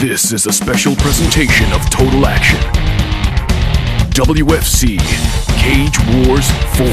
This is a special presentation of Total Action. WFC Cage Wars 4.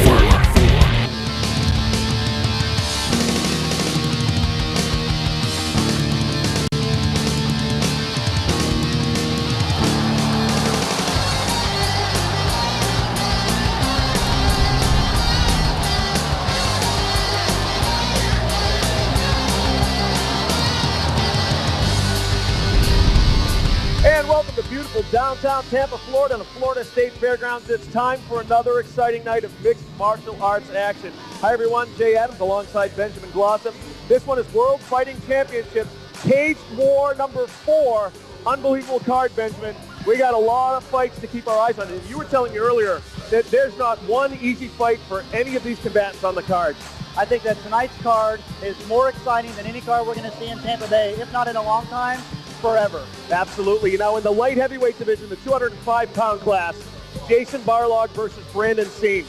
Downtown Tampa, Florida, on the Florida State Fairgrounds. It's time for another exciting night of mixed martial arts action. Hi everyone, Jay Adams alongside Benjamin Glossop. This one is World Fighting Championships, Cage War number 4. Unbelievable card, Benjamin. We got a lot of fights to keep our eyes on. And you were telling me earlier that there's not one easy fight for any of these combatants on the card. I think that tonight's card is more exciting than any card we're going to see in Tampa Bay, if not in a long time. Forever. Absolutely. You know, in the light heavyweight division, the 205-pound class, Jason Barlog versus Brandon Seen.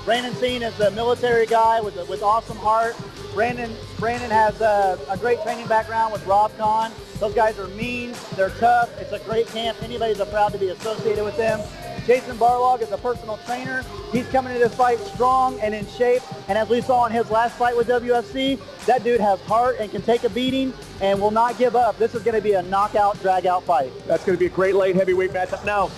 Brandon Seen is a military guy with awesome heart. Brandon has a great training background with Rob Kahn. Those guys are mean. They're tough. It's a great camp. Anybody's proud to be associated with them. Jason Barlog is a personal trainer. He's coming into this fight strong and in shape. And as we saw in his last fight with WFC, that dude has heart and can take a beating and will not give up. This is going to be a knockout, drag-out fight. That's going to be a great light heavyweight matchup. Now,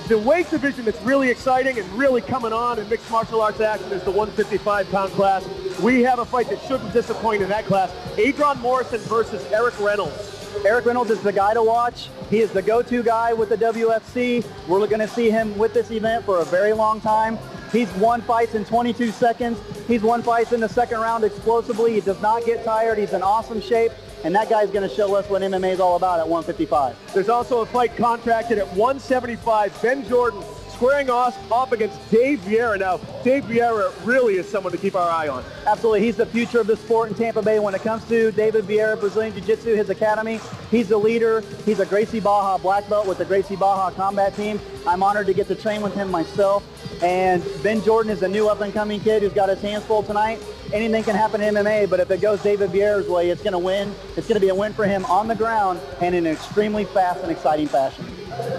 the weight division that's really exciting and really coming on in mixed martial arts action is the 155-pound class. We have a fight that shouldn't disappoint in that class. Adron Morrison versus Eric Reynolds. Eric Reynolds is the guy to watch. He is the go-to guy with the WFC. We're going to see him with this event for a very long time. He's won fights in 22 seconds. He's won fights in the second round explosively. He does not get tired. He's in awesome shape. And that guy's going to show us what MMA is all about at 155. There's also a fight contracted at 175. Ben Jordan squaring off against Dave Vieira. Now, Dave Vieira really is someone to keep our eye on. Absolutely. He's the future of the sport in Tampa Bay when it comes to David Vieira, Brazilian Jiu-Jitsu, his academy. He's the leader. He's a Gracie Baja black belt with the Gracie Baja combat team. I'm honored to get to train with him myself. And Ben Jordan is a new up-and-coming kid who's got his hands full tonight. Anything can happen in MMA, but if it goes David Vieira's way, it's going to win. It's going to be a win for him on the ground and in an extremely fast and exciting fashion.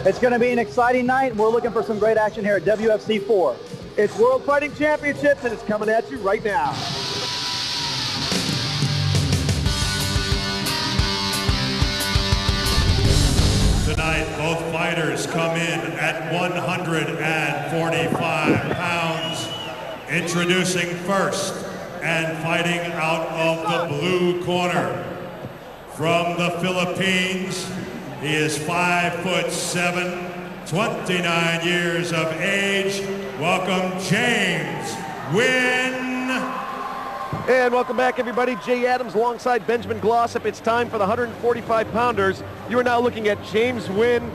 It's going to be an exciting night. We're looking for some great action here at WFC 4. It's World Fighting Championships, and it's coming at you right now. Tonight, both fighters come in at 145 pounds. Introducing first and fighting out of the blue corner. From the Philippines, he is 5'7", 29 years of age. Welcome, James Wynn. And welcome back, everybody. Jay Adams alongside Benjamin Glossop. It's time for the 145-pounders. You are now looking at James Wynn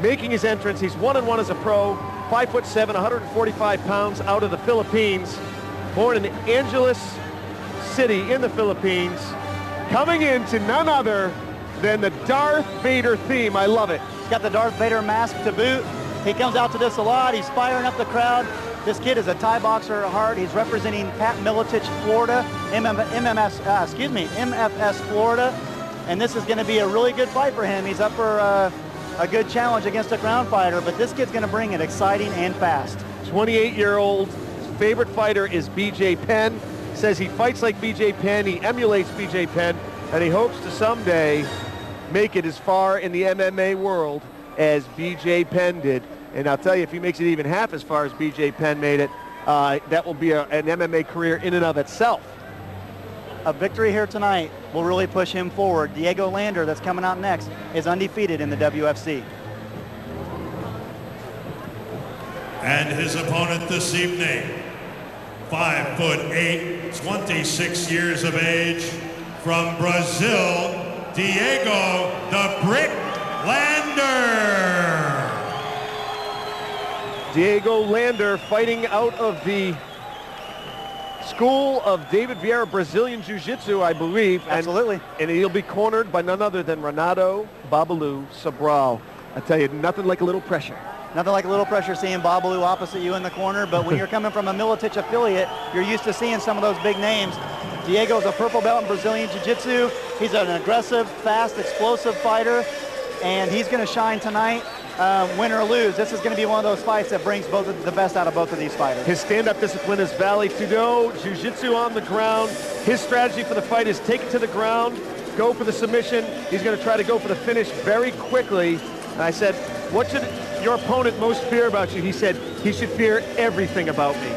making his entrance. He's 1-1 as a pro, 5'7", 145 pounds, out of the Philippines. Born in Angeles City in the Philippines. Coming into none other than the Darth Vader theme. I love it. He's got the Darth Vader mask to boot. He comes out to this a lot. He's firing up the crowd. This kid is a Thai boxer at heart. He's representing Pat Miletich, Florida, MFS Florida. And this is going to be a really good fight for him. He's up for a good challenge against a ground fighter, but this kid's going to bring it exciting and fast. 28-year-old. Favorite fighter is BJ Penn. Says he fights like BJ Penn, he emulates BJ Penn, and he hopes to someday make it as far in the MMA world as BJ Penn did. And I'll tell you, if he makes it even half as far as BJ Penn made it, that will be an MMA career in and of itself. A victory here tonight will really push him forward. Diego Lander, that's coming out next, is undefeated in the WFC. And his opponent this evening, 5'8", 26 years of age, from Brazil, Diego the Brick Lander. Diego Lander fighting out of the school of David Vieira, Brazilian Jiu-Jitsu, I believe. Absolutely. And he'll be cornered by none other than Renato Babalu Sobral. I tell you, nothing like a little pressure. Nothing like a little pressure seeing Babalu opposite you in the corner, but when you're coming from a Miletich affiliate, you're used to seeing some of those big names. Diego's a purple belt in Brazilian Jiu-Jitsu. He's an aggressive, fast, explosive fighter. and he's going to shine tonight, win or lose. This is going to be one of those fights that brings the best out of both of these fighters. His stand-up discipline is Valley Tudo, Jiu-Jitsu on the ground. His strategy for the fight is take it to the ground, go for the submission. He's going to try to go for the finish very quickly. And I said, what should your opponent most fear about you? He said, he should fear everything about me.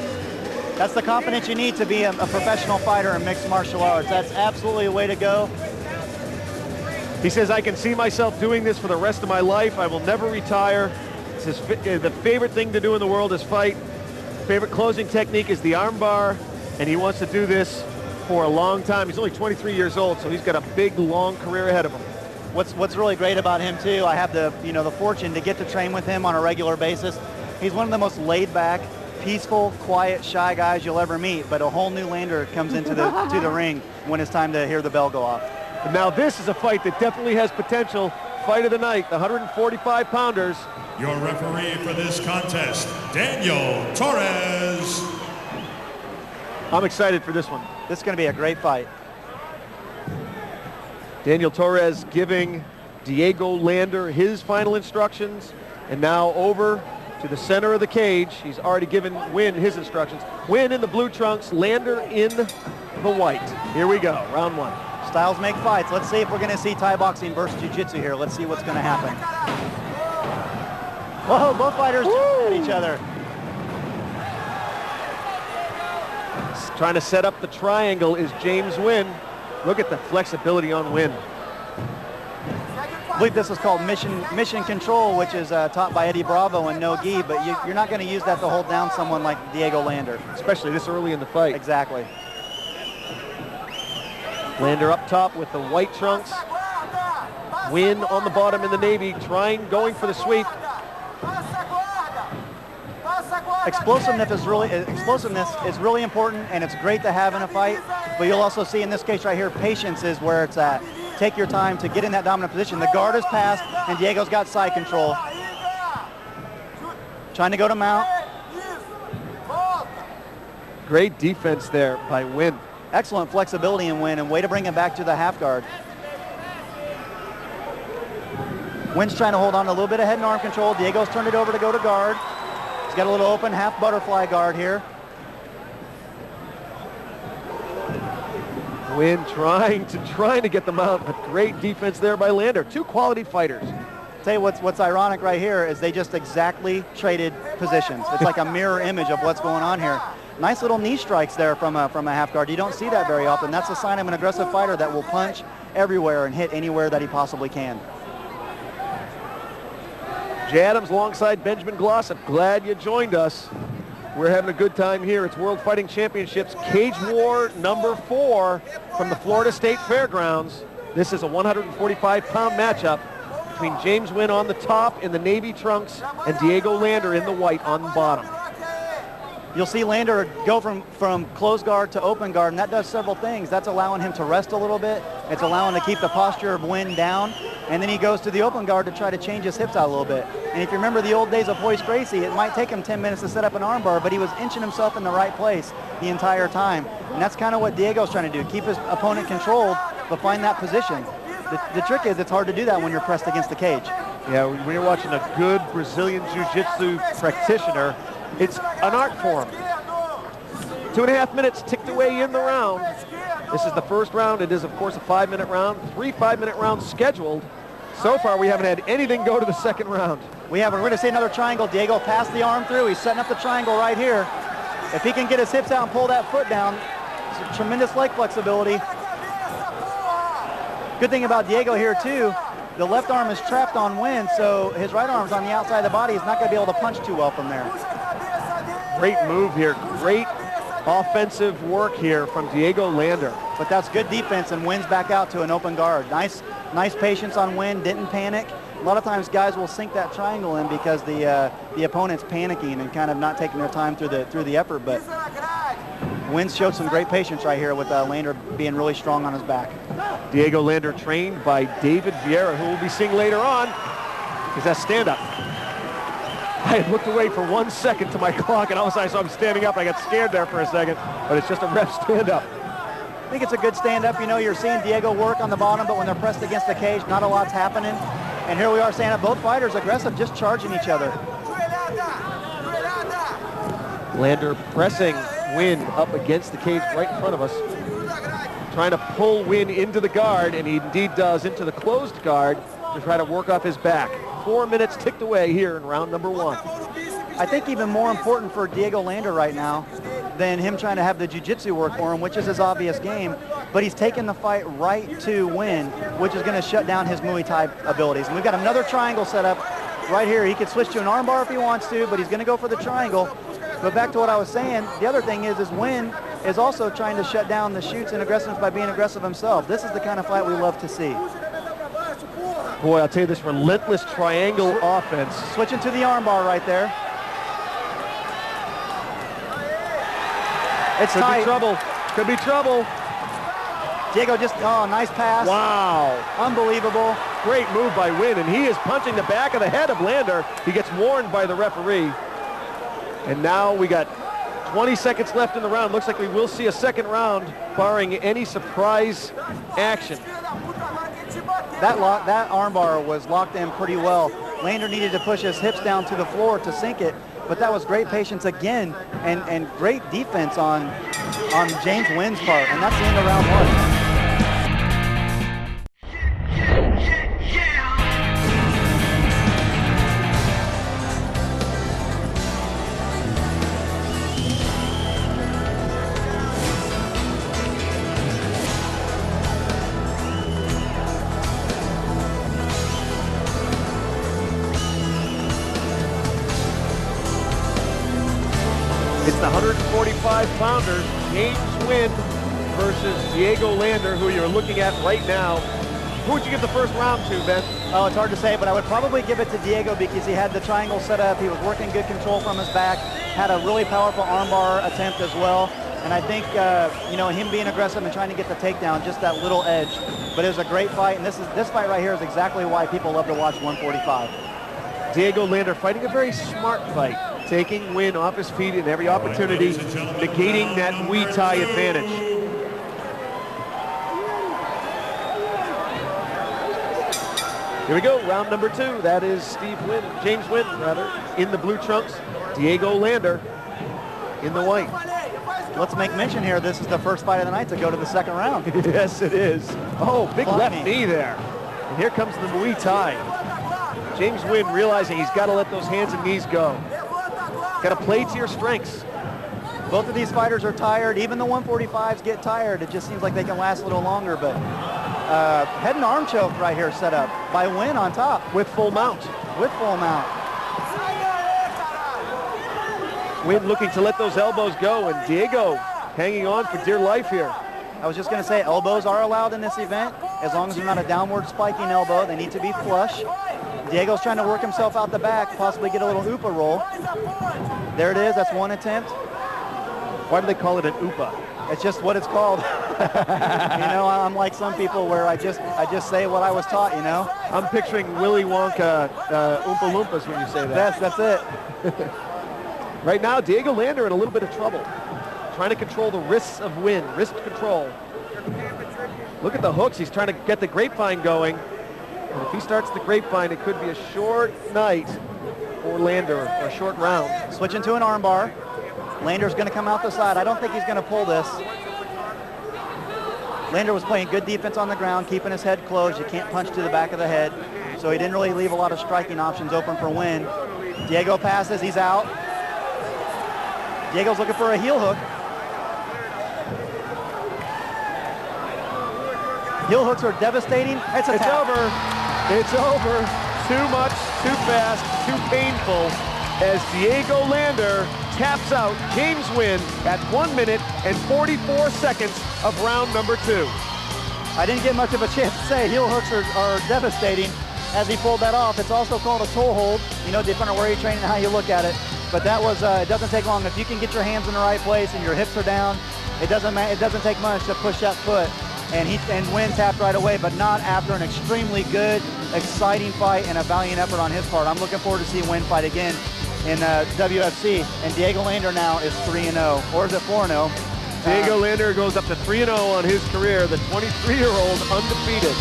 That's the confidence you need to be a professional fighter in mixed martial arts. That's absolutely a way to go. He says, I can see myself doing this for the rest of my life. I will never retire. It's the favorite thing to do in the world is fight. Favorite closing technique is the arm bar, and he wants to do this for a long time. He's only 23 years old, so he's got a big, long career ahead of him. What's really great about him too, I have the fortune to get to train with him on a regular basis. He's one of the most laid-back, peaceful, quiet, shy guys you'll ever meet, but a whole new lander comes into the ring when it's time to hear the bell go off. Now this is a fight that definitely has potential. Fight of the night, the 145-pounders. Your referee for this contest, Daniel Torres. I'm excited for this one. This is going to be a great fight. Daniel Torres giving Diego Lander his final instructions, and now over to the center of the cage. He's already given Wynn his instructions. Wynn in the blue trunks, Lander in the white. Here we go, round one. Styles make fights. Let's see if we're going to see Thai boxing versus Jiu-Jitsu here. Let's see what's going to happen. Whoa, both fighters at each other. Trying to set up the triangle is James Wynn. Look at the flexibility on Wynn. I believe this is called mission control, which is taught by Eddie Bravo and No Gi, but you're not going to use that to hold down someone like Diego Lander. Especially this early in the fight. Exactly. Lander up top with the white trunks. Wynn on the bottom in the navy, going for the sweep. Explosiveness is really important, and it's great to have in a fight, but you'll also see in this case right here, patience is where it's at. Take your time to get in that dominant position. The guard is passed, and Diego's got side control. Trying to go to mount. Great defense there by Wynn. Excellent flexibility in Wynn, and way to bring it back to the half guard. Wynn's trying to hold on to a little bit of head and arm control. Diego's turned it over to go to guard. He's got a little open half butterfly guard here. Wynn trying to get them out, but great defense there by Lander. Two quality fighters. Tell you what's ironic right here is they just exactly traded positions. It's like a mirror image of what's going on here. Nice little knee strikes there from a half guard. You don't see that very often. That's a sign of an aggressive fighter that will punch everywhere and hit anywhere that he possibly can. Jay Adams alongside Benjamin Glossop. Glad you joined us. We're having a good time here. It's World Fighting Championships Cage War number 4 from the Florida State Fairgrounds. This is a 145-pound matchup between James Wynn on the top in the navy trunks and Diego Lander in the white on the bottom. You'll see Lander go from closed guard to open guard, and that does several things. That's allowing him to rest a little bit. It's allowing to keep the posture of Wynn down, and then he goes to the open guard to try to change his hips out a little bit. And if you remember the old days of Hoist Gracie, it might take him 10 minutes to set up an arm bar, but he was inching himself in the right place the entire time. And that's kind of what Diego's trying to do, keep his opponent controlled, but find that position. The trick is it's hard to do that when you're pressed against the cage. Yeah, when you're watching a good Brazilian Jiu-Jitsu practitioner, it's an art form. 2.5 minutes ticked away in the round. This is the first round. It is, of course, a 5-minute round. 3 5-minute rounds scheduled. So far, we haven't had anything go to the second round. We haven't. We're going to see another triangle. Diego passed the arm through. He's setting up the triangle right here. If he can get his hips out and pull that foot down, it's a tremendous leg flexibility. Good thing about Diego here, too, the left arm is trapped on Wynn, so his right arm's on the outside of the body. He's not going to be able to punch too well from there. Great move here. Great offensive work here from Diego Lander. But that's good defense, and Wynn's back out to an open guard. Nice patience on Wynn, didn't panic. A lot of times guys will sink that triangle in because the opponent's panicking and kind of not taking their time through the effort, but Wynn showed some great patience right here with Lander being really strong on his back. Diego Lander trained by David Vieira, who we'll be seeing later on, is that stand-up. I had looked away for 1 second to my clock, and all of a sudden I saw him standing up. I got scared there for a second, but it's just a ref stand-up. I think it's a good stand-up. You know, you're seeing Diego work on the bottom, but when they're pressed against the cage, not a lot's happening. And here we are standing up, both fighters aggressive, just charging each other. Lander pressing Wynn up against the cage right in front of us. Trying to pull Wynn into the guard, and he indeed does, into the closed guard to try to work off his back. 4 minutes ticked away here in round number 1. I think even more important for Diego Lander right now than him trying to have the jiu-jitsu work for him, which is his obvious game, but he's taken the fight right to Wynn, which is going to shut down his Muay Thai abilities. And we've got another triangle set up right here. He could switch to an armbar if he wants to, but he's going to go for the triangle. But back to what I was saying, the other thing is Wynn is also trying to shut down the shoots and aggressiveness by being aggressive himself. This is the kind of fight we love to see. Boy, I'll tell you, this relentless triangle offense. Switching to the armbar right there. It's Could tight. be trouble. Could be trouble. Diego just, oh, nice pass. Wow. Unbelievable. Great move by Wynn, and he is punching the back of the head of Lander. He gets warned by the referee. And now we got 20 seconds left in the round. Looks like we will see a second round, barring any surprise action. That armbar was locked in pretty well. Lander needed to push his hips down to the floor to sink it, but that was great patience again and great defense on James Wynn's part, and that's the end of round 1. It's the 145-pounder, James Wynn versus Diego Lander, who you're looking at right now. Who would you give the first round to, Ben? Oh, it's hard to say, but I would probably give it to Diego because he had the triangle set up. He was working good control from his back, had a really powerful armbar attempt as well. And I think, you know, him being aggressive and trying to get the takedown, just that little edge. But it was a great fight, and this fight right here is exactly why people love to watch 145. Diego Lander fighting a very smart fight, taking Wynn off his feet in every opportunity, negating that Muay Thai advantage. Here we go, round number 2. That is James Wynn, in the blue trunks. Diego Lander in the white. Let's make mention here, this is the first fight of the night to go to the second round. Yes, it is. Oh, big left knee there. And here comes the Muay Thai. James Wynn realizing he's got to let those hands and knees go. Got to play to your strengths. Both of these fighters are tired. Even the 145s get tired. It just seems like they can last a little longer. But head and arm choke right here set up by Wynn on top. With full mount. With full mount. Wynn looking to let those elbows go, and Diego hanging on for dear life here. I was just going to say, elbows are allowed in this event as long as they're not a downward spiking elbow. They need to be flush. Diego's trying to work himself out the back, possibly get a little Upa roll. There it is. That's one attempt. Why do they call it an Upa? It's just what it's called. You know, I'm like some people where I just say what I was taught, you know. I'm picturing Willy Wonka Oompa Loompas when you say that. That's it. Right now, Diego Lander in a little bit of trouble. Trying to control the wrists of Wynn, wrist control. Look at the hooks. He's trying to get the grapevine going. And if he starts the grapevine, it could be a short night for Lander, or a short round. Switching to an armbar. Lander's going to come out the side. I don't think he's going to pull this. Lander was playing good defense on the ground, keeping his head closed. You can't punch to the back of the head. So he didn't really leave a lot of striking options open for Wynn. Diego passes. He's out. Diego's looking for a heel hook. Heel hooks are devastating. It's over. It's over. Too much, too fast, too painful as Diego Lander taps out James Wynn at 1 minute and 44 seconds of round number 2. I didn't get much of a chance to say heel hooks are devastating as he pulled that off. It's also called a toe hold, you know, depending on where you're training and how you look at it. But that was, it doesn't take long. If you can get your hands in the right place and your hips are down, it doesn't take much to push that foot. And Wynn tapped right away, but not after an extremely good, exciting fight and a valiant effort on his part. I'm looking forward to seeing Wynn fight again in WFC. And Diego Lander now is 3-0, or is it 4-0? Diego Lander goes up to 3-0 on his career, the 23-year-old undefeated.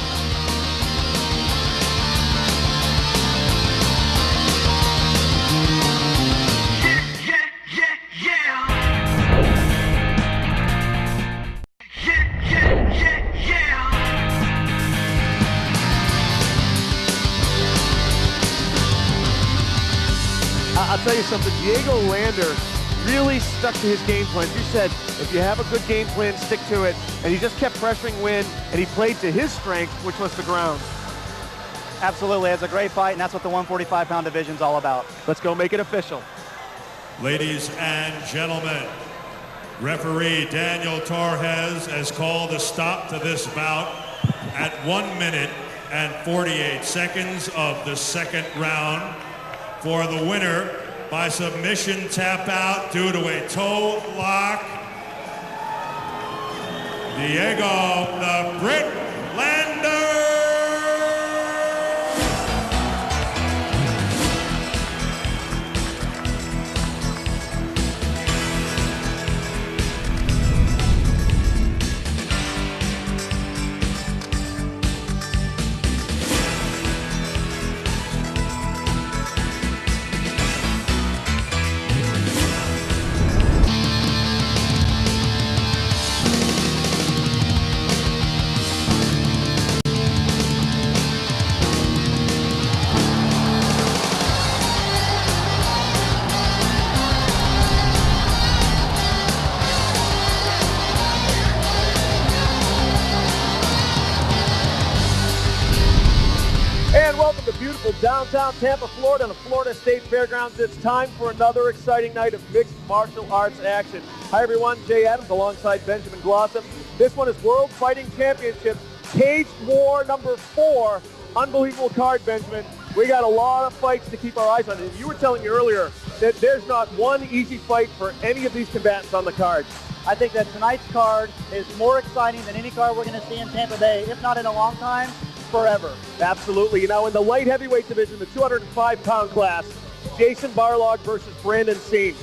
tell you something, Diego Lander really stuck to his game plan. You said, if you have a good game plan, stick to it. And he just kept pressuring Wynn, and he played to his strength, which was the ground. Absolutely, it's a great fight, and that's what the 145-pound division's all about. Let's go make it official. Ladies and gentlemen, referee Daniel Torres has called a stop to this bout at 1 minute and 48 seconds of the second round for the winner by submission tap out due to a toe lock. Diego the Brit Lander. Beautiful downtown Tampa, Florida, on the Florida State Fairgrounds. It's time for another exciting night of mixed martial arts action. Hi everyone, Jay Adams alongside Benjamin Glossop. This one is World Fighting Championships, Cage War number 4. Unbelievable card, Benjamin. We got a lot of fights to keep our eyes on. And you were telling me earlier that there's not one easy fight for any of these combatants on the card. I think that tonight's card is more exciting than any card we're going to see in Tampa Bay, if not in a long time, forever. Absolutely. Now in the light heavyweight division, the 205-pound class, Jason Barlog versus Brandon Seen.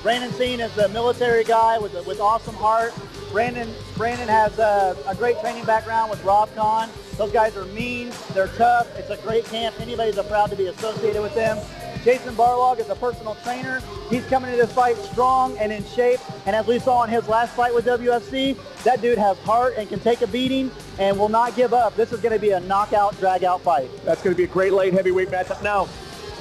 Brandon Seen is a military guy with awesome heart. Brandon has a great training background with Rob Kahn. Those guys are mean, they're tough. It's a great camp. Anybody's proud to be associated with them. Jason Barlog is a personal trainer. He's coming into this fight strong and in shape. And as we saw in his last fight with WFC, that dude has heart and can take a beating and will not give up. This is going to be a knockout, drag-out fight. That's going to be a great light heavyweight matchup. Now,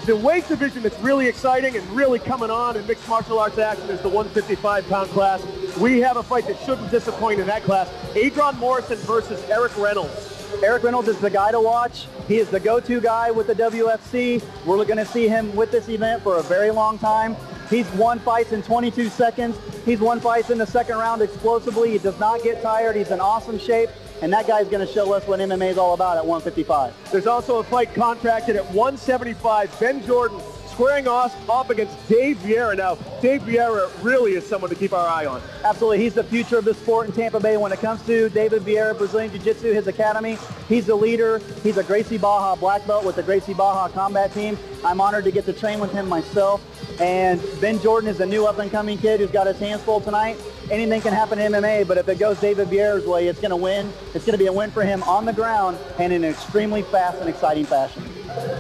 the weight division that's really exciting and really coming on in mixed martial arts action is the 155-pound class. We have a fight that shouldn't disappoint in that class. Adron Morrison versus Eric Reynolds. Eric Reynolds is the guy to watch. He is the go-to guy with the WFC. We're going to see him with this event for a very long time. He's won fights in 22 seconds. He's won fights in the second round explosively. He does not get tired. He's in awesome shape. And that guy's going to show us what MMA is all about at 155. There's also a fight contracted at 175. Ben Jordan squaring off against Dave Vieira. Now, Dave Vieira really is someone to keep our eye on. Absolutely. He's the future of the sport in Tampa Bay when it comes to David Vieira, Brazilian Jiu-Jitsu, his academy. He's the leader. He's a Gracie Baja black belt with the Gracie Baja combat team. I'm honored to get to train with him myself. And Ben Jordan is a new up-and-coming kid who's got his hands full tonight. Anything can happen in MMA, but if it goes David Vieira's way, it's going to win. It's going to be a win for him on the ground and in an extremely fast and exciting fashion.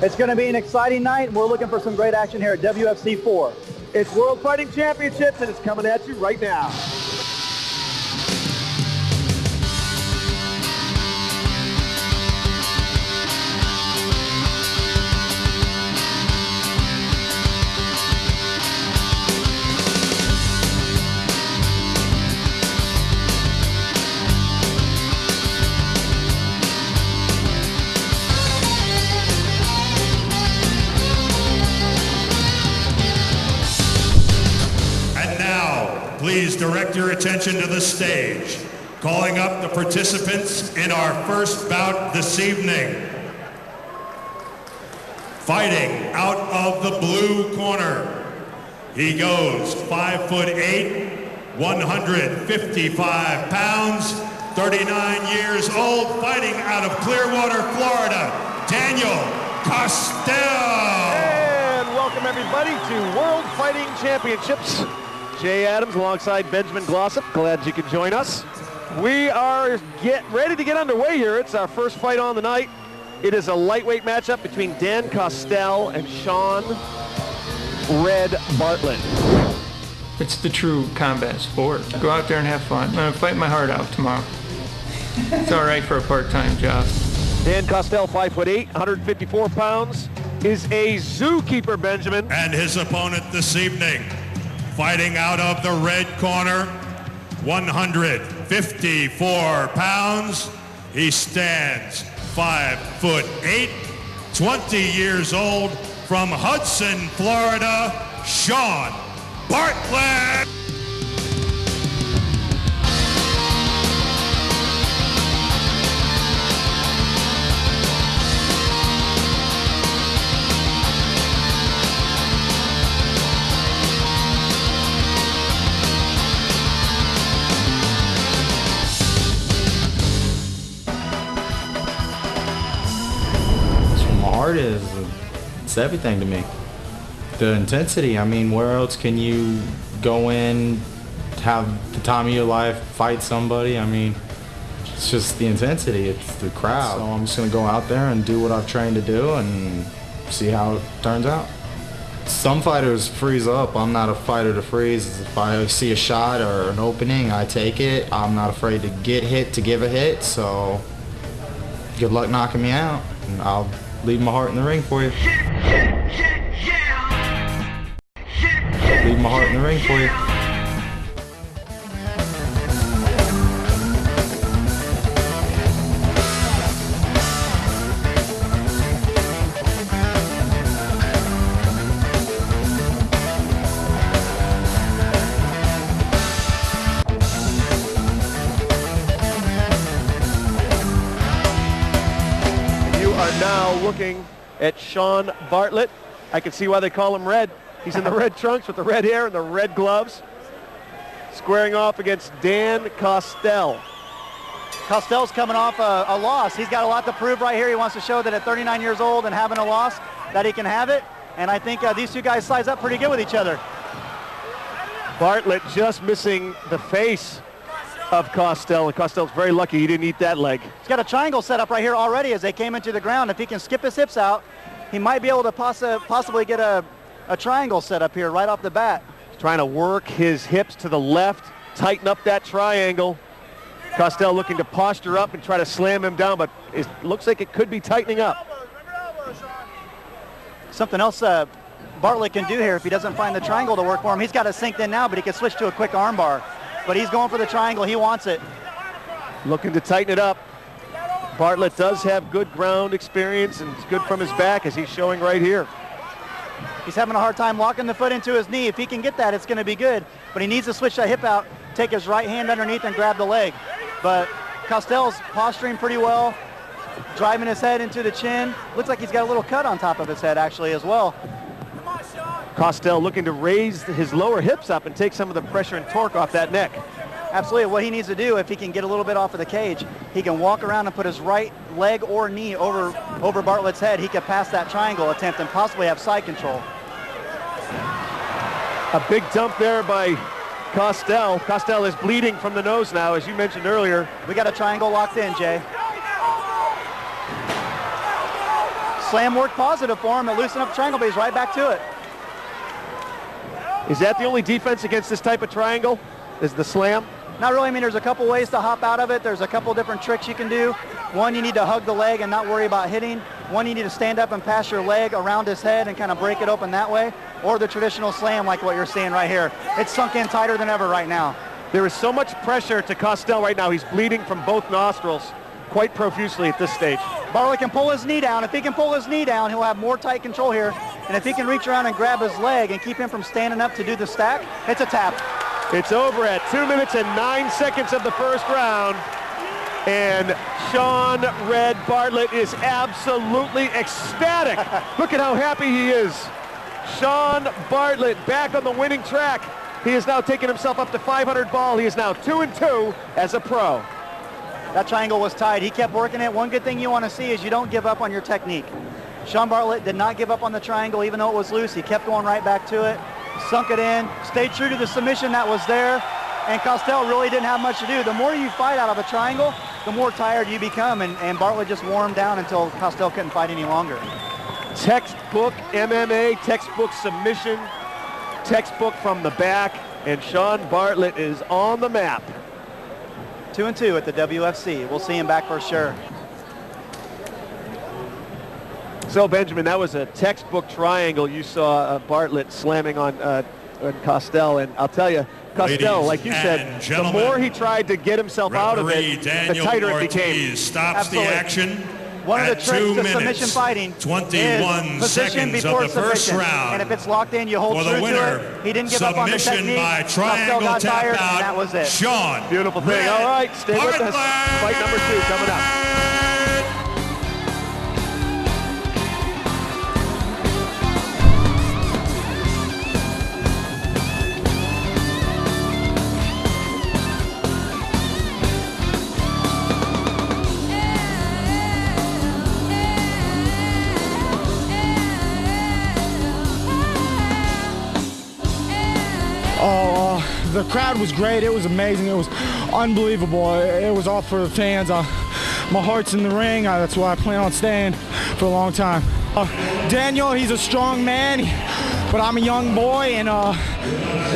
It's going to be an exciting night. We're looking for some great action here at WFC 4. It's World Fighting Championships, and it's coming at you right now. Please direct your attention to the stage. Calling up the participants in our first bout this evening. Fighting out of the blue corner. He goes 5'8", 155 pounds, 39 years old, fighting out of Clearwater, Florida, Daniel Costell. And welcome everybody to World Fighting Championships. Jay Adams alongside Benjamin Glossop. Glad you could join us. We are ready to get underway here. It's our first fight on the night. It is a lightweight matchup between Dan Costell and Sean Red Bartlett. It's the true combat sport. Go out there and have fun. I'm going to fight my heart out tomorrow. It's all right for a part-time job. Dan Costell, 5'8", 154 pounds. is a zookeeper, Benjamin. And his opponent this evening, fighting out of the red corner, 154 pounds. He stands 5'8", 20 years old, from Hudson, Florida, Sean Bartlett. It's everything to me. The intensity, I mean, where else can you go in, have the time of your life, fight somebody? I mean, it's just the intensity, it's the crowd. So I'm just gonna go out there and do what I've trained to do and see how it turns out. Some fighters freeze up. I'm not a fighter to freeze. If I see a shot or an opening, I take it. I'm not afraid to get hit, to give a hit, so good luck knocking me out, and I'll leave my heart in the ring for you. Leave my heart in the ring for you. Now looking at Sean Bartlett. I can see why they call him Red. He's in the red trunks with the red hair and the red gloves. Squaring off against Dan Costell. Costell's coming off a loss. He's got a lot to prove right here. He wants to show that at 39 years old and having a loss, that he can have it. And I think these two guys size up pretty good with each other. Bartlett just missing the face of Costell, and Costell's very lucky he didn't eat that leg. He's got a triangle set up right here already as they came into the ground. If he can skip his hips out, he might be able to possibly get a triangle set up here right off the bat. He's trying to work his hips to the left, tighten up that triangle. Costell looking to posture up and try to slam him down, but it looks like it could be tightening up. Something else Bartlett can do here if he doesn't find the triangle to work for him. He's got it synced in now, but he can switch to a quick arm bar. But he's going for the triangle. He wants it. Looking to tighten it up. Bartlett does have good ground experience, and it's good from his back, as he's showing right here. He's having a hard time locking the foot into his knee. If he can get that, it's going to be good. But he needs to switch that hip out, take his right hand underneath and grab the leg. But Costell's posturing pretty well, driving his head into the chin. Looks like he's got a little cut on top of his head, actually, as well. Costell looking to raise his lower hips up and take some of the pressure and torque off that neck. Absolutely. What he needs to do, if he can get a little bit off of the cage, he can walk around and put his right leg or knee over Bartlett's head. He could pass that triangle attempt and possibly have side control. A big dump there by Costell. Costell is bleeding from the nose now, as you mentioned earlier. We got a triangle locked in, Jay. Slam worked positive for him. It loosened up the triangle, but he's right back to it. Is that the only defense against this type of triangle? Is the slam? Not really. I mean, there's a couple ways to hop out of it. There's a couple different tricks you can do. One, you need to hug the leg and not worry about hitting. One, you need to stand up and pass your leg around his head and kind of break it open that way. Or the traditional slam like what you're seeing right here. It's sunk in tighter than ever right now. There is so much pressure to Costell right now. He's bleeding from both nostrils quite profusely at this stage. Bartlett can pull his knee down. If he can pull his knee down, he'll have more tight control here. And if he can reach around and grab his leg and keep him from standing up to do the stack, it's a tap. It's over at 2 minutes and 9 seconds of the first round. And Sean Red Bartlett is absolutely ecstatic. Look at how happy he is. Sean Bartlett back on the winning track. He has now taken himself up to 500 ball. He is now 2-2 as a pro. That triangle was tight. He kept working it. One good thing you want to see is you don't give up on your technique. Sean Bartlett did not give up on the triangle even though it was loose. He kept going right back to it, sunk it in, stayed true to the submission that was there, and Costell really didn't have much to do. The more you fight out of a triangle, the more tired you become, and Bartlett just wore him down until Costell couldn't fight any longer. Textbook MMA, textbook submission, textbook from the back, and Sean Bartlett is on the map. 2-2 at the WFC. We'll see him back for sure. So, Benjamin, that was a textbook triangle. You saw Bartlett slamming on Costell, and I'll tell you, Costell, like you said, the more he tried to get himself out of it, the tighter it became. Stops Absolutely. the action. One of the at tricks 2 to minutes, submission fighting 21 is position seconds before of the first submission. round. And if it's locked in, you hold For the true winner, to it. He didn't give up on the submission technique. by Costell triangle got tap tired, out, and that was it. Sean. Beautiful thing. All right, stay with us. Fight number 2 coming up. The crowd was great. It was amazing. It was unbelievable. It was all for the fans. My heart's in the ring. That's why I plan on staying for a long time. Daniel, he's a strong man, but I'm a young boy, and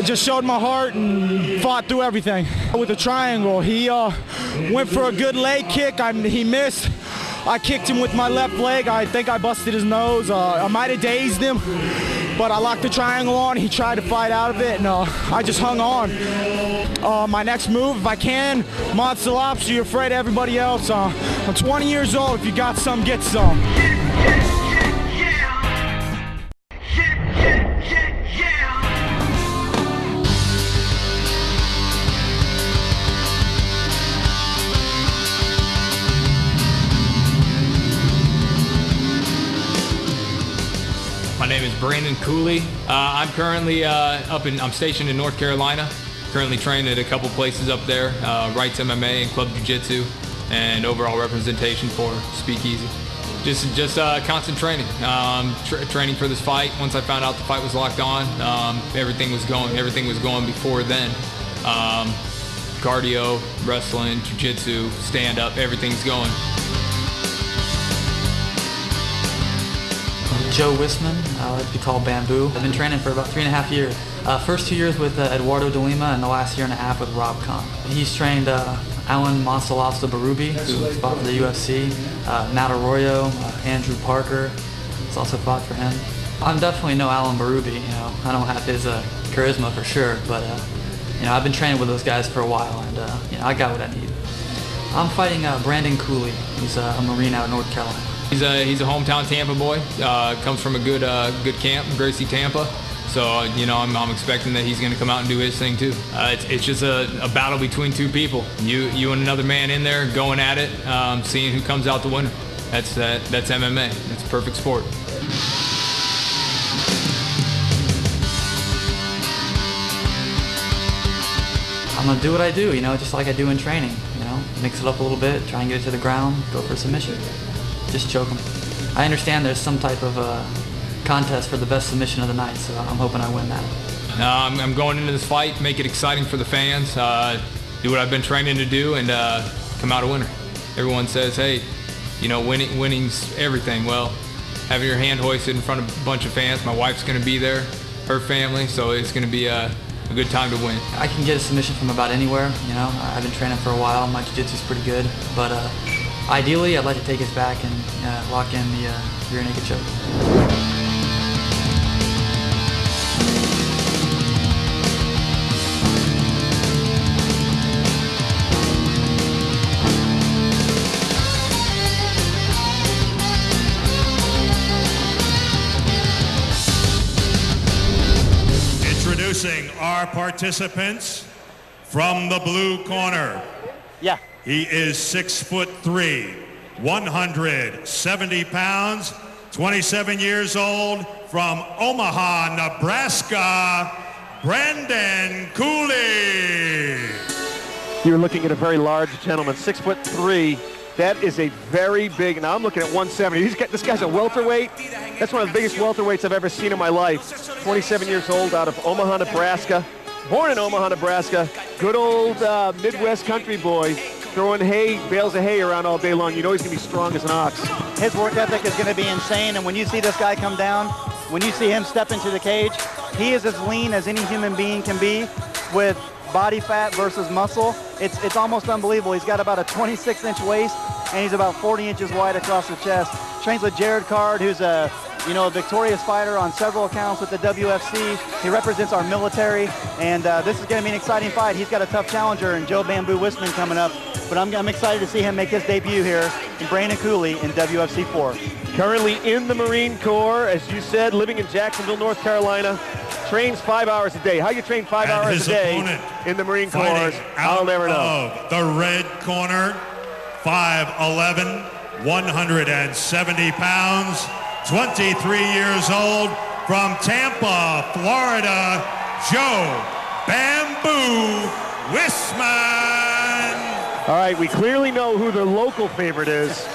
just showed my heart and fought through everything. With the triangle, he went for a good leg kick. He missed. I kicked him with my left leg. I think I busted his nose. I might have dazed him, but I locked the triangle on. He tried to fight out of it, and I just hung on. My next move, if I can, monster lobster, you're afraid of everybody else. I'm 20 years old. If you got some, get some. My name is Brandon Cooley. I'm currently I'm stationed in North Carolina. Currently trained at a couple places up there, Rights MMA and Club Jiu-Jitsu, and overall representation for Speakeasy. Just constant training. Training for this fight. Once I found out the fight was locked on, everything was going before then. Cardio, wrestling, jiu-jitsu, stand-up, everything's going. Joe Wisman, I like to be called Bamboo. I've been training for about 3.5 years. First 2 years with Eduardo de Lima, and the last 1.5 years with Rob Kahn. He's trained Alan Monsalofsta Barubi, who fought for the UFC, Matt Arroyo, Andrew Parker, has also fought for him. I'm definitely no Alan Barubi, I don't have his charisma for sure, but I've been training with those guys for a while, and I got what I need. I'm fighting Brandon Cooley. He's a Marine out of North Carolina. He's a hometown Tampa boy. Comes from a good camp, Gracie, Tampa. So I'm expecting that he's going to come out and do his thing too. It's just a battle between two people. You and another man in there going at it, seeing who comes out the winner. That's MMA. It's a perfect sport. I'm gonna do what I do, just like I do in training. Mix it up a little bit, try and get it to the ground, go for a submission. Just choke him. I understand there's some type of contest for the best submission of the night, so I'm hoping I win that. I'm going into this fight, make it exciting for the fans, do what I've been training to do, and come out a winner. Everyone says, hey, winning's everything. Well, having your hand hoisted in front of a bunch of fans, my wife's going to be there, her family, so it's going to be a good time to win. I can get a submission from about anywhere. I've been training for a while. My jiu-jitsu's pretty good, but ideally, I'd like to take us back and lock in the rear naked choke. Introducing our participants from the blue corner. Yeah. He is 6'3", 170 pounds, 27 years old, from Omaha, Nebraska, Brandon Cooley. You're looking at a very large gentleman, 6'3". That is a very big, now I'm looking at 170. This guy's a welterweight. That's one of the biggest welterweights I've ever seen in my life. 27 years old, out of Omaha, Nebraska. Born in Omaha, Nebraska. Good old Midwest country boy. Throwing bales of hay around all day long. You know he's going to be strong as an ox. His work ethic is going to be insane, and when you see this guy come down, when you see him step into the cage, he is as lean as any human being can be with body fat versus muscle. It's almost unbelievable. He's got about a 26-inch waist, and he's about 40 inches wide across the chest. Trains with Jared Card, who's a victorious fighter on several accounts with the WFC. He represents our military, and this is going to be an exciting fight. He's got a tough challenger in Joe Bamboo Wisman coming up, but I'm excited to see him make his debut here in Brandon Cooley in WFC 4. Currently in the Marine Corps, as you said, living in Jacksonville, North Carolina. Trains 5 hours a day. How you train 5 hours a day in the Marine Corps, I'll never know. The red corner, 5'11", 170 pounds, 23 years old, from Tampa, Florida, Joe Bamboo Wisman. All right, we clearly know who the local favorite is.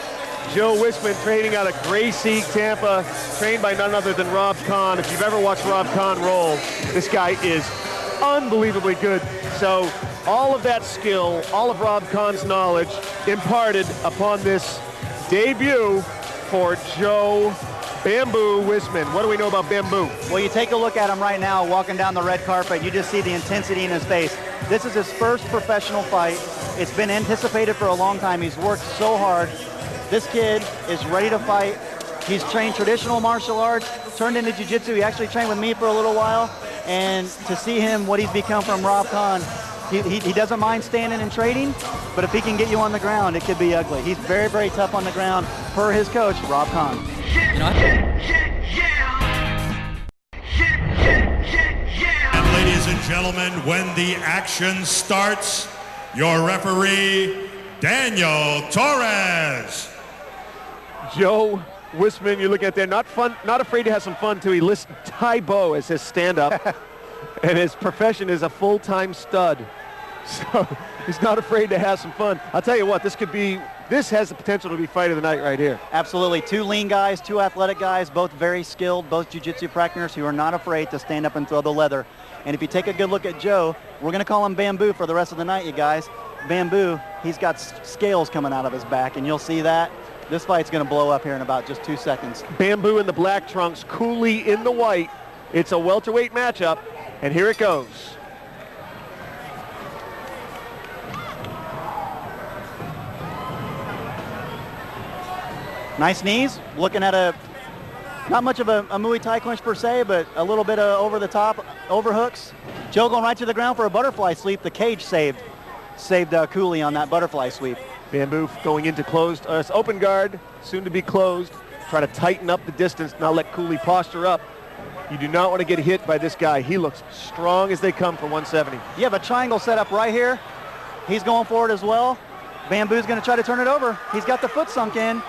Joe Wisman, training out of Gracie, Tampa, trained by none other than Rob Kahn. If you've ever watched Rob Kahn roll, this guy is unbelievably good. So all of that skill, all of Rob Kahn's knowledge imparted upon this debut for Joe Bamboo Wisman. What do we know about Bamboo? Well, you take a look at him right now walking down the red carpet. You just see the intensity in his face. This is his first professional fight. It's been anticipated for a long time. He's worked so hard. This kid is ready to fight. He's trained traditional martial arts, turned into jiu-jitsu. He actually trained with me for a little while. And to see him, what he's become from Rob Kahn, he doesn't mind standing and trading, but if he can get you on the ground, it could be ugly. He's very, very tough on the ground, per his coach, Rob Kahn. And ladies and gentlemen, when the action starts, your referee, Daniel Torres. Joe Wisman, you look at there, not afraid to have some fun too. He lists Tai Bo as his stand-up, and his profession is a full-time stud. So he's not afraid to have some fun. I'll tell you what, this has the potential to be fight of the night right here. Absolutely. Two lean guys, two athletic guys, both very skilled, both jiu-jitsu practitioners who are not afraid to stand up and throw the leather. And if you take a good look at Joe, we're going to call him Bamboo for the rest of the night, you guys. Bamboo, he's got scales coming out of his back, and you'll see that. This fight's going to blow up here in about just 2 seconds. Bamboo in the black trunks, Cooley in the white. It's a welterweight matchup, and here it goes. Nice knees. Looking at not much of a Muay Thai clinch per se, but a little bit of over-the-top overhooks. Joe going right to the ground for a butterfly sweep. The cage saved Cooley on that butterfly sweep. Bamboo going into closed, open guard, soon to be closed. Try to tighten up the distance, now let Cooley posture up. You do not want to get hit by this guy. He looks strong as they come for 170. You have a triangle set up right here. He's going for it as well. Bamboo's going to try to turn it over. He's got the foot sunk in.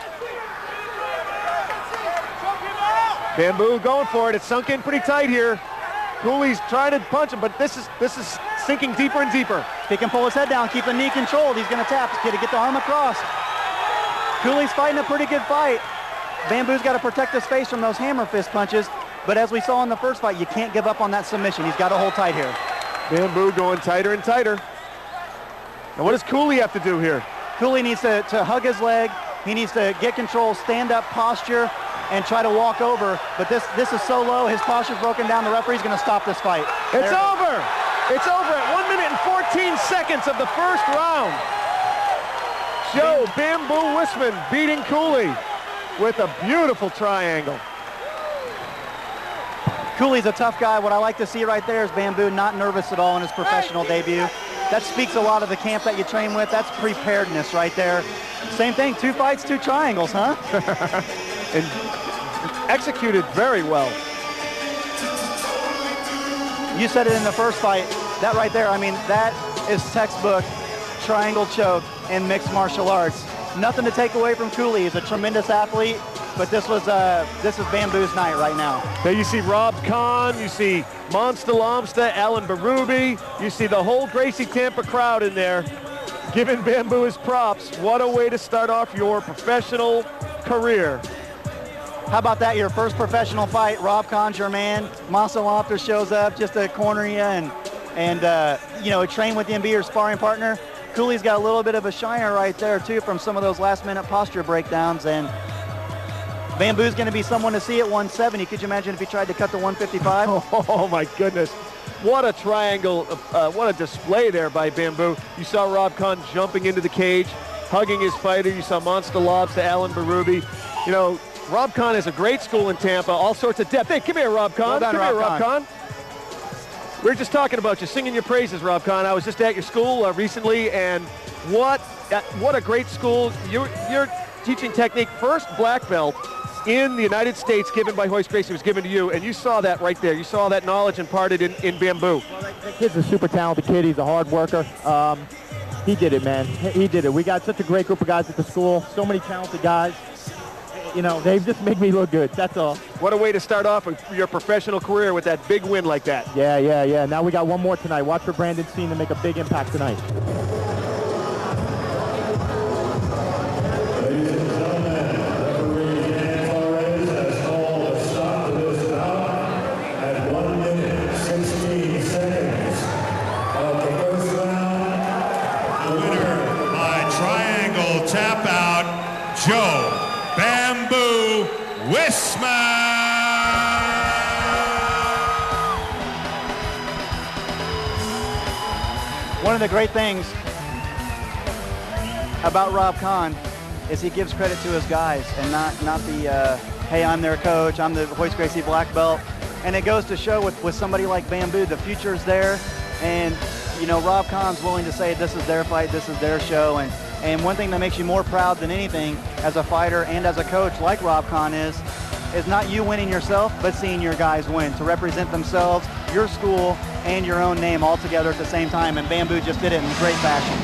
Bamboo going for it. It's sunk in pretty tight here. Cooley's trying to punch him, but this is sinking deeper and deeper. If he can pull his head down, keep the knee controlled, he's going to tap. He's going to get the arm across. Cooley's fighting a pretty good fight. Bamboo's got to protect his face from those hammer fist punches, but as we saw in the first fight, you can't give up on that submission. He's got to hold tight here. Bamboo going tighter and tighter. Now what does Cooley have to do here? Cooley needs to hug his leg. He needs to get control, stand up posture, and try to walk over. But this is so low, his posture's broken down. The referee's going to stop this fight. It's over. It's over at 1 minute and 14 seconds of the first round. Joe Bamboo Wisman beating Cooley with a beautiful triangle. Cooley's a tough guy. What I like to see right there is Bamboo not nervous at all in his professional debut. That speaks a lot of the camp that you train with. That's preparedness right there. Same thing, 2 fights, 2 triangles, huh? And executed very well. You said it in the first fight. That right there, I mean, that is textbook triangle choke in mixed martial arts. Nothing to take away from Cooley. He's a tremendous athlete, but this is Bamboo's night right now. There you see Rob Kahn, you see Monster Lomsta, Alan Barubi, you see the whole Gracie Tampa crowd in there giving Bamboo his props. What a way to start off your professional career. How about that, your first professional fight? Rob Kahn's your man. Monster Lomsta shows up just to corner you and train with you and be your sparring partner. Cooley's got a little bit of a shiner right there too from some of those last-minute posture breakdowns, and Bamboo's going to be someone to see at 170. Could you imagine if he tried to cut to 155? Oh my goodness. What a triangle, what a display there by Bamboo. You saw Rob Kahn jumping into the cage. hugging his fighter. You saw monster lobs to Alan Berube. You know, Rob Kahn is a great school in Tampa, all sorts of depth. Hey, come here, Rob Kahn. Well done, come here, Rob Rob Kahn. We were just talking about you, singing your praises, Rob Kahn. I was just at your school recently, and what a great school. Your teaching technique, first black belt in the United States given by Hoist Gracie was given to you, and you saw that right there. You saw that knowledge imparted in bamboo. Well, that kid's a super talented kid. He's a hard worker. He did it, man. He did it. We got such a great group of guys at the school, so many talented guys. You know, they just make me look good, that's all. What a way to start off your professional career with that big win like that. Yeah. Now we got one more tonight. Watch for Brandon Steen to make a big impact tonight. Ladies and gentlemen, referee Dan Torres has called a stop to this bout at 1 minute, 16 seconds of the first round. The winner by triangle tap out, Joe Bamboo Wisman. One of the great things about Rob Kahn is he gives credit to his guys and not the, hey, I'm their coach, I'm the Hoist Gracie black belt. And it goes to show with somebody like Bamboo, the future's there. And, you know, Rob Kahn's willing to say this is their fight, this is their show. And one thing that makes you more proud than anything as a fighter and as a coach like Rob Kahn is not you winning yourself, but seeing your guys win, to represent themselves, your school, and your own name all together at the same time. And Bamboo just did it in great fashion.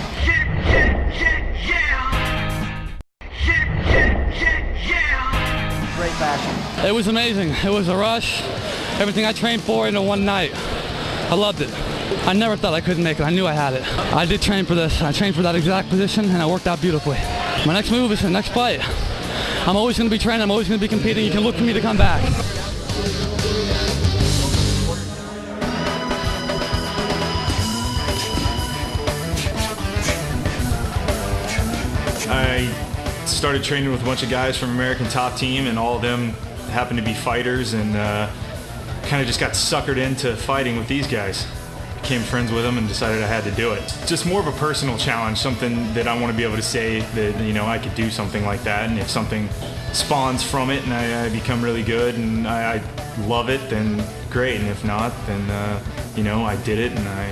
Great fashion. It was amazing. It was a rush. Everything I trained for in one night. I loved it. I never thought I couldn't make it. I knew I had it. I did train for this. I trained for that exact position, and it worked out beautifully. My next move is the next fight. I'm always going to be training. I'm always going to be competing. You can look for me to come back. I started training with a bunch of guys from American Top Team, and all of them happened to be fighters, and kind of just got suckered into fighting with these guys. Became friends with them and decided I had to do it. Just more of a personal challenge, something that I want to be able to say that, you know, I could do something like that, and if something spawns from it and I become really good and I love it, then great, and if not, then, you know, I did it and I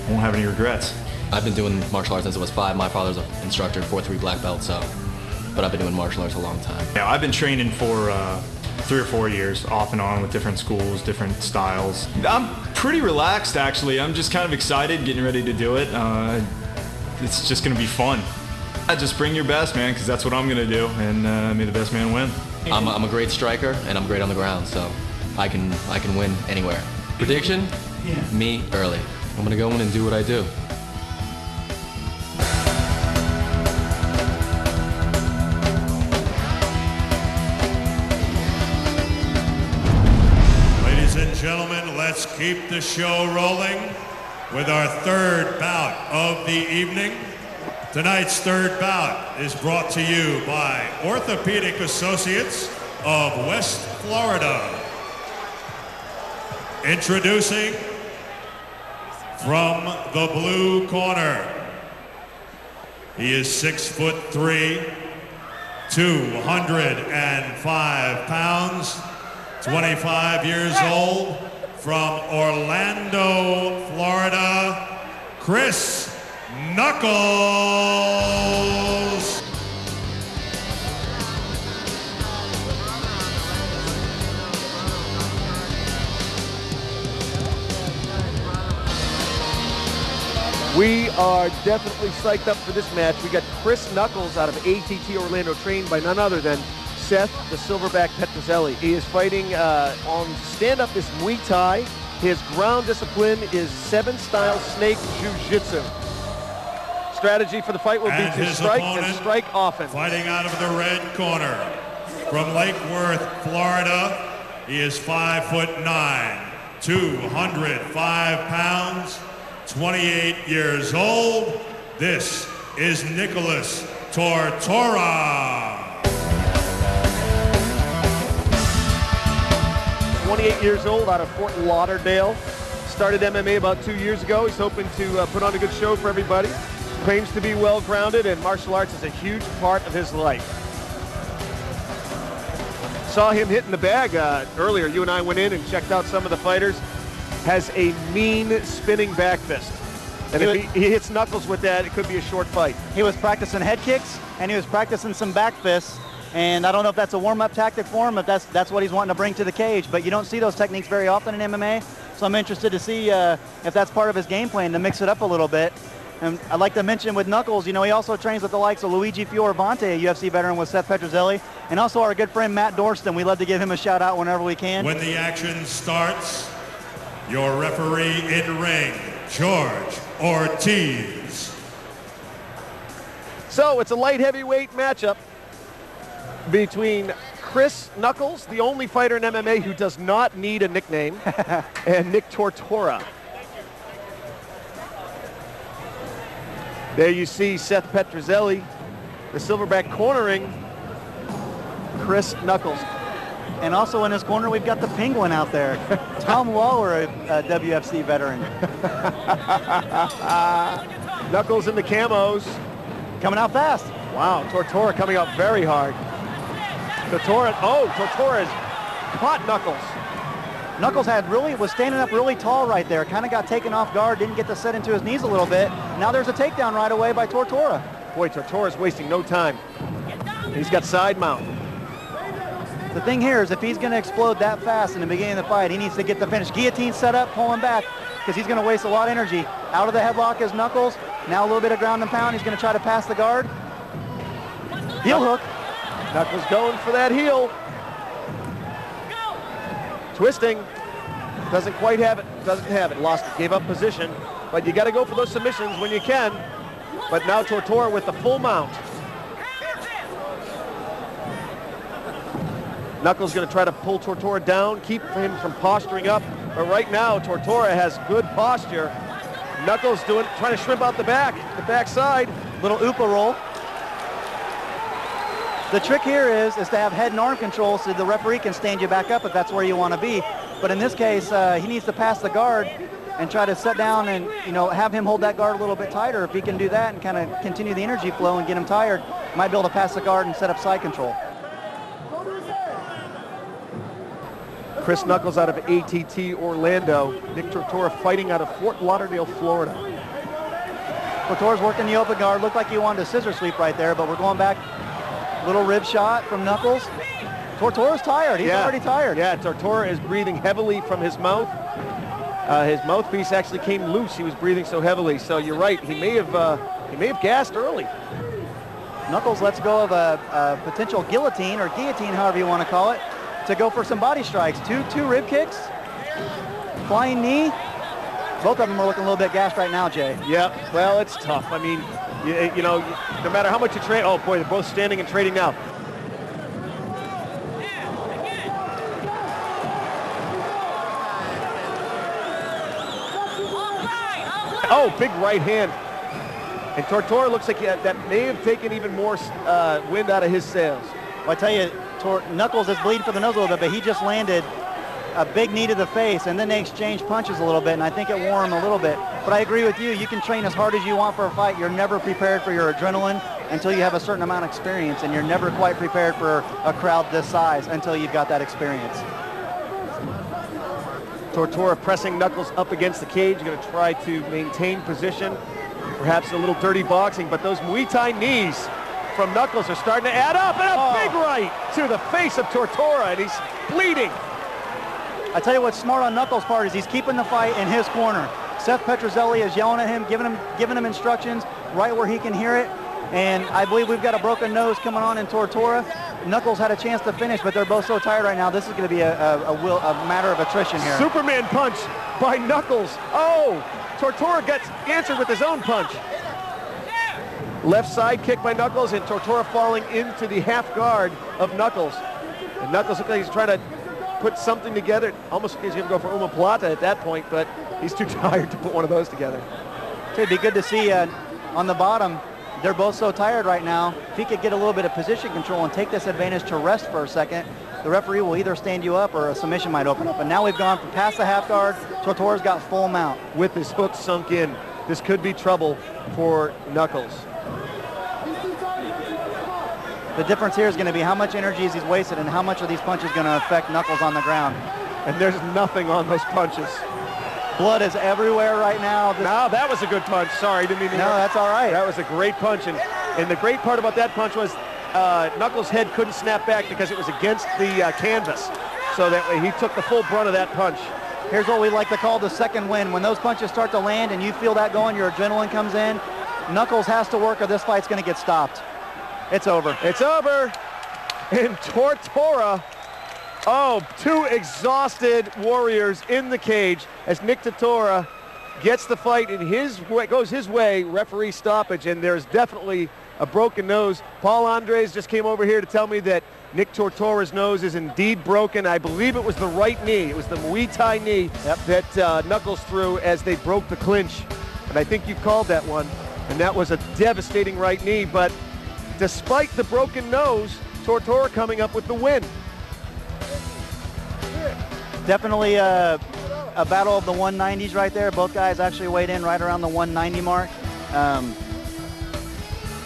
won't have any regrets. I've been doing martial arts since I was 5. My father's an instructor, 4-3 black belt, but I've been doing martial arts a long time. Yeah, I've been training for 3 or 4 years, off and on with different schools, different styles. I'm pretty relaxed, actually. I'm just kind of excited, getting ready to do it. It's just going to be fun. Just bring your best, man, because that's what I'm going to do, and may the best man win. I'm a great striker, and I'm great on the ground, so I can win anywhere. Prediction? Yeah. Me early. I'm going to go in and do what I do. Gentlemen, let's keep the show rolling with our third bout of the evening. Tonight's third bout is brought to you by Orthopedic Associates of West Florida. Introducing from the blue corner, he is 6'3", 205 pounds, 25 years old, from Orlando, Florida, Chris Knuckles. We are definitely psyched up for this match. We got Chris Knuckles out of ATT Orlando, trained by none other than Seth, the Silverback Petrozelli. He is fighting on stand-up is Muay Thai. His ground discipline is 7-style snake jiu-jitsu. Strategy for the fight will be to strike and strike often. Fighting out of the red corner from Lake Worth, Florida. He is 5'9", 205 pounds, 28 years old. This is Nicholas Tortora. 28 years old, out of Fort Lauderdale. Started MMA about 2 years ago. He's hoping to put on a good show for everybody. Claims to be well-grounded, and martial arts is a huge part of his life. Saw him hitting the bag earlier. You and I went in and checked out some of the fighters. Has a mean spinning back fist. And if he hits Knuckles with that, it could be a short fight. He was practicing head kicks, and he was practicing some back fists. And I don't know if that's a warm-up tactic for him, if that's what he's wanting to bring to the cage. But you don't see those techniques very often in MMA. So I'm interested to see if that's part of his game plan, to mix it up a little bit. And I'd like to mention with Knuckles, you know, he also trains with the likes of Luigi Fioravante, a UFC veteran with Seth Petrozelli, and also our good friend Matt Dorston. We love to give him a shout out whenever we can. When the action starts, your referee in ring, George Ortiz. So it's a light heavyweight matchup between Chris Knuckles, the only fighter in MMA who does not need a nickname, and Nick Tortora. There you see Seth Petrozelli, the silverback, cornering Chris Knuckles. And also in his corner, we've got the Penguin out there. Tom Lawler, a WFC veteran. Knuckles in the camos. Coming out fast. Wow, Tortora coming out very hard. Tortora has caught Knuckles. Knuckles was standing up really tall right there. Kind of got taken off guard, didn't get to set into his knees a little bit. Now there's a takedown right away by Tortora. Boy, Tortora's wasting no time. He's got side mount. The thing here is if he's going to explode that fast in the beginning of the fight, he needs to get the finish. Guillotine set up, pull him back, because he's going to waste a lot of energy. Out of the headlock is Knuckles. Now a little bit of ground and pound. He's going to try to pass the guard. Heel hook. Knuckles going for that heel. Twisting. Doesn't quite have it. Doesn't have it. Lost it. Gave up position. But you got to go for those submissions when you can. But now Tortora with the full mount. Knuckles going to try to pull Tortora down, keep him from posturing up. But right now, Tortora has good posture. Knuckles trying to shrimp out the backside. Little Upa roll. The trick here is to have head and arm control so the referee can stand you back up if that's where you want to be. But in this case, he needs to pass the guard and try to set down and, you know, have him hold that guard a little bit tighter. If he can do that and kind of continue the energy flow and get him tired, might be able to pass the guard and set up side control. Chris Knuckles out of ATT Orlando. Nick Tortora fighting out of Fort Lauderdale, Florida. Tortora's working the open guard. Looked like he wanted a scissor sweep right there, but we're going back. Little rib shot from Knuckles. Tortora's tired. He's already tired. Yeah, Tortora is breathing heavily from his mouth. His mouthpiece actually came loose. He was breathing so heavily. So you're right. He may have gassed early. Knuckles lets go of a potential guillotine or guillotine, however you want to call it, to go for some body strikes. Two rib kicks, flying knee. Both of them are looking a little bit gassed right now, Jay. Yeah, well, it's tough. I mean, you know, no matter how much you train. Oh boy, they're both standing and trading now. Oh, big right hand. And Tortora looks like that may have taken even more wind out of his sails. Well, I tell you, Knuckles is bleeding for the nose a little bit, but he just landed a big knee to the face, and then they exchanged punches a little bit, and I think it wore him a little bit. But I agree with you. You can train as hard as you want for a fight. You're never prepared for your adrenaline until you have a certain amount of experience, and you're never quite prepared for a crowd this size until you've got that experience. Tortora pressing Knuckles up against the cage, going to try to maintain position. Perhaps a little dirty boxing, but those Muay Thai knees from Knuckles are starting to add up, and a big right to the face of Tortora, and he's bleeding. I tell you what's smart on Knuckles' part is he's keeping the fight in his corner. Seth Petrozelli is yelling at him, giving him instructions right where he can hear it. And I believe we've got a broken nose coming on in Tortora. Knuckles had a chance to finish, but they're both so tired right now. This is going to be a matter of attrition here. Superman punch by Knuckles. Oh, Tortora gets answered with his own punch. Left side kick by Knuckles, and Tortora falling into the half guard of Knuckles. And Knuckles looks like he's trying to put something together. Almost he's going to go for omoplata at that point, but he's too tired to put one of those together. It'd be good to see on the bottom. They're both so tired right now. If he could get a little bit of position control and take this advantage to rest for a second, the referee will either stand you up or a submission might open up. And now we've gone past the half guard. Tortora's got full mount. With his hook sunk in. this could be trouble for Knuckles. The difference here is going to be how much energy is he's wasted and how much of these punches going to affect Knuckles on the ground. And there's nothing on those punches. Blood is everywhere right now. No, that was a good punch. Sorry, didn't mean to. No, that's all right. That was a great punch. And the great part about that punch was Knuckles' head couldn't snap back because it was against the canvas. So that way he took the full brunt of that punch. Here's what we like to call the second win. When those punches start to land and you feel that going, your adrenaline comes in, Knuckles has to work or this fight's going to get stopped. It's over. It's over. And Tortora, two exhausted warriors in the cage as Nick Tortora gets the fight in his way, goes his way, referee stoppage, and there's definitely a broken nose. Paul Andres just came over here to tell me that Nick Tortora's nose is indeed broken. I believe it was the right knee. It was the Muay Thai knee that Knuckles threw as they broke the clinch. And I think you called that one. And that was a devastating right knee. But despite the broken nose, Tortora coming up with the win. Definitely a battle of the 190s right there. Both guys actually weighed in right around the 190 mark.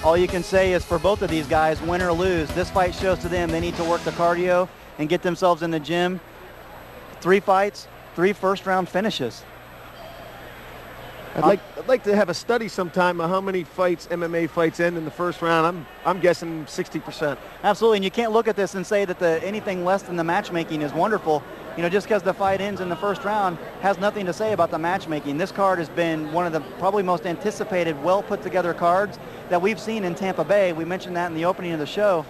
All you can say is for both of these guys, win or lose, this fight shows to them they need to work the cardio and get themselves in the gym. 3 fights, 3 first-round finishes. I'd like to have a study sometime of how many fights, MMA fights, end in the first round. I'm guessing 60%. Absolutely, and you can't look at this and say that anything less than the matchmaking is wonderful. You know, just because the fight ends in the first round has nothing to say about the matchmaking. This card has been one of the probably most anticipated, well put together cards that we've seen in Tampa Bay. We mentioned that in the opening of the show.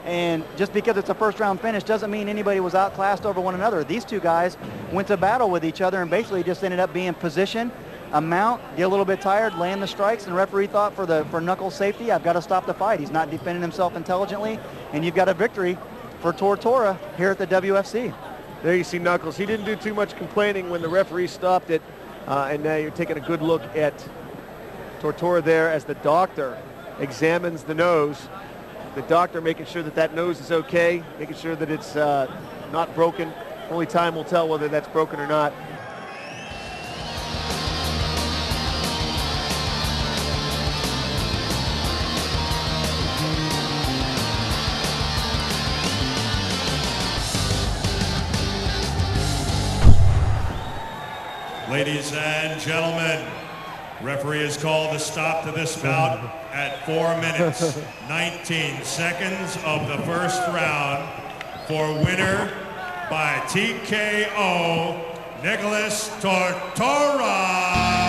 And just because it's a first round finish doesn't mean anybody was outclassed over one another. These two guys went to battle with each other and basically just ended up being position, a mount, get a little bit tired, land the strikes, and the referee thought for Knuckles' safety, I've got to stop the fight. He's not defending himself intelligently, and you've got a victory for Tortora here at the WFC. There you see Knuckles. He didn't do too much complaining when the referee stopped it. And now you're taking a good look at Tortora there as the doctor examines the nose. The doctor making sure that that nose is okay, making sure that it's not broken. Only time will tell whether that's broken or not. Ladies and gentlemen, referee has called a stop to this bout at 4 minutes, 19 seconds of the first round for winner by TKO, Nicholas Tortora.